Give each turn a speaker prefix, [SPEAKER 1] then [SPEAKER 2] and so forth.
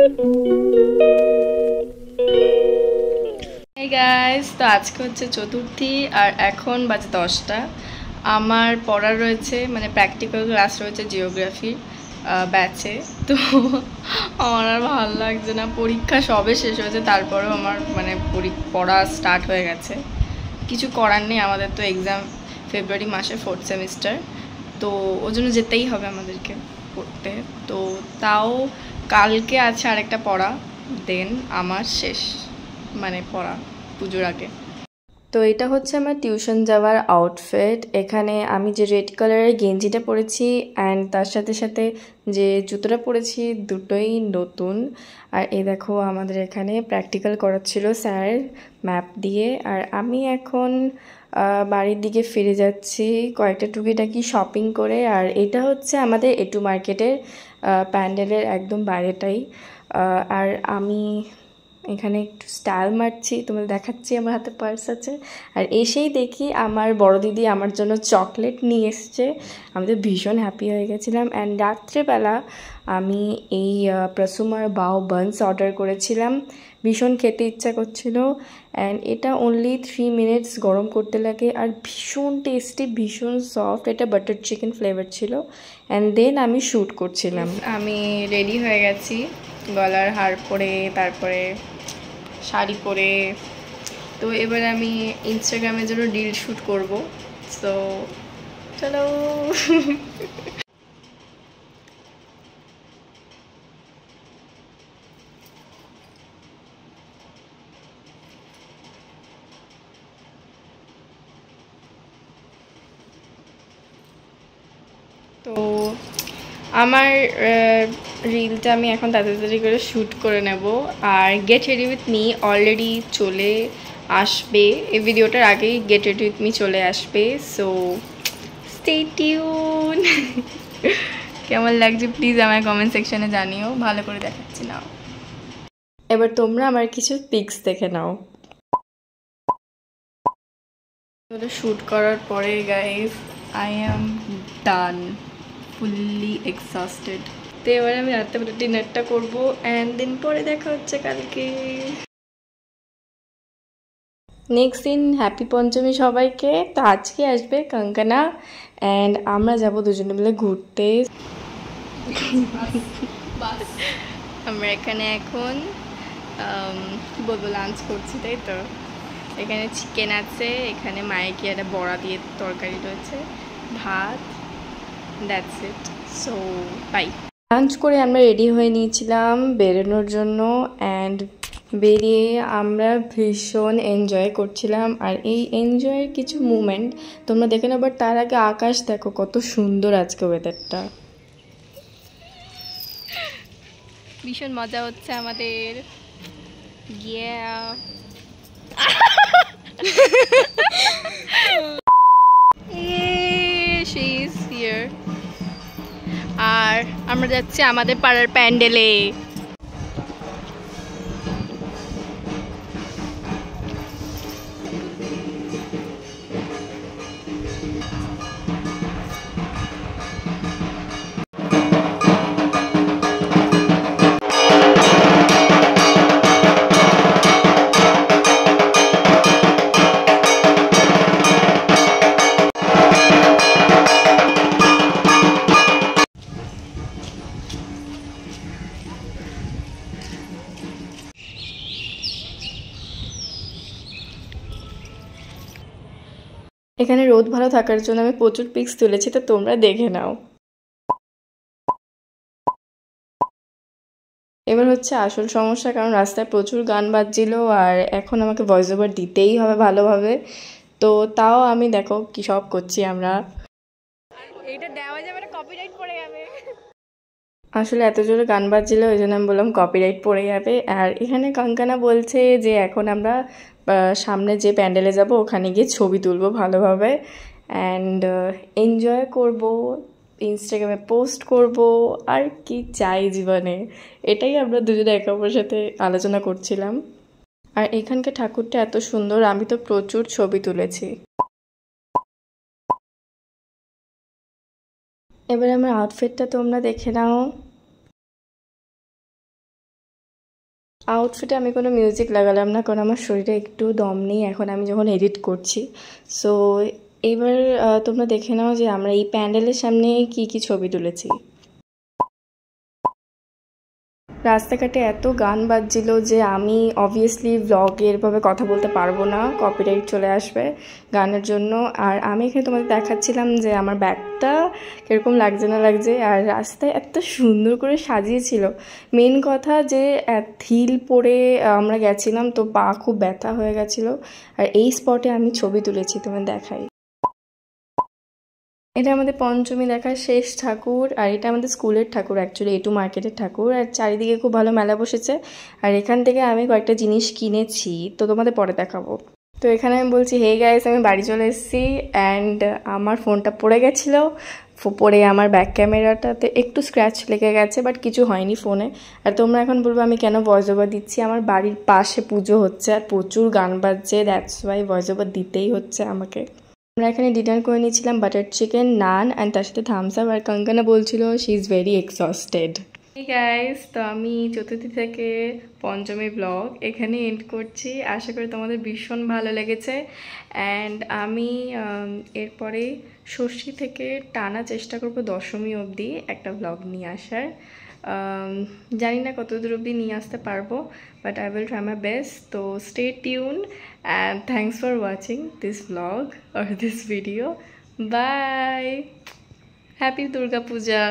[SPEAKER 1] Hey guys, তো আজকে হচ্ছে চতুর্থী আর এখন বাজে 10টা। আমার পড়া রয়েছে, মানে প্র্যাকটিক্যাল ক্লাস রয়েছে জিওগ্রাফি ব্যাচে। তো আমার আর ভালো লাগছে না, পরীক্ষা সবে শেষ হয়েছে, তারপরেও আমার মানে পড়া স্টার্ট হয়ে গেছে। কিছু করার নেই, আমাদের তো এক্সাম ফেব্রুয়ারি মাসে 4th সেমিস্টার, তো ওই জন্য যেতেই হবে আমাদেরকে পড়তে। তো তাও কালকে আছে আরেকটা পড়া, দেন আমার শেষ মানে পড়া পুজোর আগে। তো এটা হচ্ছে আমার টিউশন যাওয়ার আউটফিট। এখানে আমি যে রেড কালারের গেঞ্জিটা পরেছি অ্যান্ড তার সাথে সাথে যে জুতোটা পরেছি দুটোই নতুন। আর এই দেখো আমাদের এখানে প্র্যাকটিক্যাল করাচ্ছিল স্যার ম্যাপ দিয়ে। আর আমি এখন বাড়ির দিকে ফিরে যাচ্ছি কয়েকটা টুকিটাকি শপিং করে। আর এটা হচ্ছে আমাদের এটু মার্কেটের প্যান্ডেলের একদম বাইরেটাই। আর আমি এখানে একটু স্টাইল মারছি, তোমাদের দেখাচ্ছি আমার হাতে পার্স আছে। আর এসেই দেখি আমার বড় দিদি আমার জন্য চকলেট নিয়ে এসছে, আমি তো ভীষণ হ্যাপি হয়ে গেছিলাম। অ্যান্ড রাত্রেবেলা আমি এই প্রসুমার বাও বানস অর্ডার করেছিলাম, ভীষণ খেতে ইচ্ছা করছিল। অ্যান্ড এটা অনলি 3 মিনিটস গরম করতে লাগে আর ভীষণ টেস্টি, ভীষণ সফট। এটা বাটার চিকেন ফ্লেভার ছিল। অ্যান্ড দেন আমি শ্যুট করছিলাম। আমি রেডি হয়ে গেছি, গলার হার পরে, তারপরে শাড়ি পরে। তো এবার আমি ইনস্টাগ্রামের জন্য রিল শ্যুট করব। তো চলো। তো আমার রিলটা আমি এখন তাড়াতাড়ি করে শ্যুট করে নেব। আর get ready with me already চলে আসবে, এই ভিডিওটার আগেই গেট রেডি উইথ মি চলে আসবে। So stay tune. কেমন লাগছে প্লিজ আমার কমেন্ট সেকশনে জানিও, ভালো করে দেখাচ্ছি নাও। এবার তোমরা আমার কিছু পিকস দেখে নাও। শ্যুট করার পরে guys I am done, fully exhausted. তো এবার আমি রাত্রেবেলা ডিনারটা করবো অ্যান্ড দেন পরে দেখা হচ্ছে কালকে। নেক্সট দিন হ্যাপি পঞ্চমী সবাইকে। তো আজকে আসবে কঙ্কনা অ্যান্ড আমরা যাব দুজনে মিলে ঘুরতে। আমরা এখানে এখন কী বলবো, লাঞ্চ করছি, তাই তো। এখানে চিকেন আছে, এখানে মায়ের কি একটা বড়া দিয়ে তরকারি রয়েছে, ভাত, that's it. So bye. Lunch করে আমরা রেডি হয়ে নিয়েছিলাম বেরোনোর জন্য অ্যান্ড বেরিয়ে আমরা ভীষণ এনজয় করছিলাম। আর এই এনজয়ের কিছু মুমেন্ট তোমরা দেখে নাও, বাট তার আগে আকাশ দেখো কত সুন্দর আজকে ওয়েদারটা, ভীষণ মজা হচ্ছে আমাদের। She is here. আর আমরা যাচ্ছি আমাদের পাড়ার প্যান্ডেলে। এখানে রোদ ভালো থাকার জন্য আমি প্রচুর পিক্স তুলেছি, তো তোমরা দেখে নাও। এবার হচ্ছে আসল সমস্যা, কারণ রাস্তায় প্রচুর গান বাজছিল আর এখন আমাকে ভয়েস ওভার দিতেই হবে ভালোভাবে। তো তাও আমি দেখো কি সব করছি আমরা। এটা দেওয়া যাবে না, কপিরাইট পড়ে যাবে। আসলে এত জোরে গান বাজছিল, ওই জন্য আমি বললাম কপিরাইট পড়ে যাবে। আর এখানে কঙ্কনা বলছে যে এখন আমরা সামনে যে প্যান্ডেলে যাব ওখানে গিয়ে ছবি তুলবো ভালোভাবে অ্যান্ড এনজয় করব, ইনস্টাগ্রামে পোস্ট করব। আর কি চাই জীবনে, এটাই আমরা দুজনে একে অপরের সাথে আলোচনা করছিলাম। আর এখানকার ঠাকুরটা এত সুন্দর, আমি তো প্রচুর ছবি তুলেছি। এবার আমার আউটফিটটা তোমরা দেখে নাও। আউটফিটে আমি কোনো মিউজিক লাগালাম না, কারণ আমার শরীরে একটু দম নেই এখন আমি যখন এডিট করছি। সো এবার তোমরা দেখে নাও যে আমরা এই প্যান্ডেলের সামনে কি কি ছবি তুলেছি। রাস্তাঘাটে এত গান বাজছিল যে আমি অবভিয়াসলি ব্লগে এরভাবে কথা বলতে পারবো না, কপিরাইট চলে আসবে গানের জন্য। আর আমি এখানে তোমাদের দেখাচ্ছিলাম যে আমার ব্যাগটা কীরকম লাগছে না লাগছে, আর রাস্তায় এত সুন্দর করে সাজিয়েছিল। মেন কথা যে হিল পরে আমরা গেছিলাম, তো পা খুব ব্যথা হয়ে গেছিলো। আর এই স্পটে আমি ছবি তুলেছি, তোমাদের দেখাই। এটা আমাদের পঞ্চমী দেখার শেষ ঠাকুর, আর এটা আমাদের স্কুলের ঠাকুর, অ্যাকচুয়ালি এটু মার্কেটের ঠাকুর। আর চারিদিকে খুব ভালো মেলা বসেছে, আর এখান থেকে আমি কয়েকটা জিনিস কিনেছি, তো তোমাদের পরে দেখাবো। তো এখানে আমি বলছি হে গাইস, আমি বাড়ি চলে এসেছি অ্যান্ড আমার ফোনটা পড়ে গেছিলো। পরে আমার ব্যাক ক্যামেরাটাতে একটু স্ক্র্যাচ লেগে গেছে, বাট কিছু হয়নি ফোনে। আর তোমরা এখন বলবো আমি কেন ভয়েস ওভার দিচ্ছি, আমার বাড়ির পাশে পুজো হচ্ছে আর প্রচুর গান বাজছে, দ্যাটস ওয়াই ভয়েস ওভার দিতেই হচ্ছে আমাকে। আমরা এখানে ডিনার করে নিয়েছিলাম বাটার চিকেন, নান অ্যান্ড তার সাথে থামস আপ। আর কঙ্কনা বলছিল শি ইজ ভেরি এক্সস্টেড। এই গাইস, তো আমি চতুর্থী থেকে পঞ্চমী ব্লগ এখানে এন্ড করছি। আশা করি তোমাদের ভীষণ ভালো লেগেছে। অ্যান্ড আমি এরপরে ষষ্ঠী থেকে টানা চেষ্টা করব দশমী অবধি একটা ব্লগ নিয়ে আসার। জানি না কত দূর অবধি নিয়ে আসতে পারবো, but I will try my best. তো stay tune and thanks for watching this vlog or this video. Bye. Happy Durga Puja.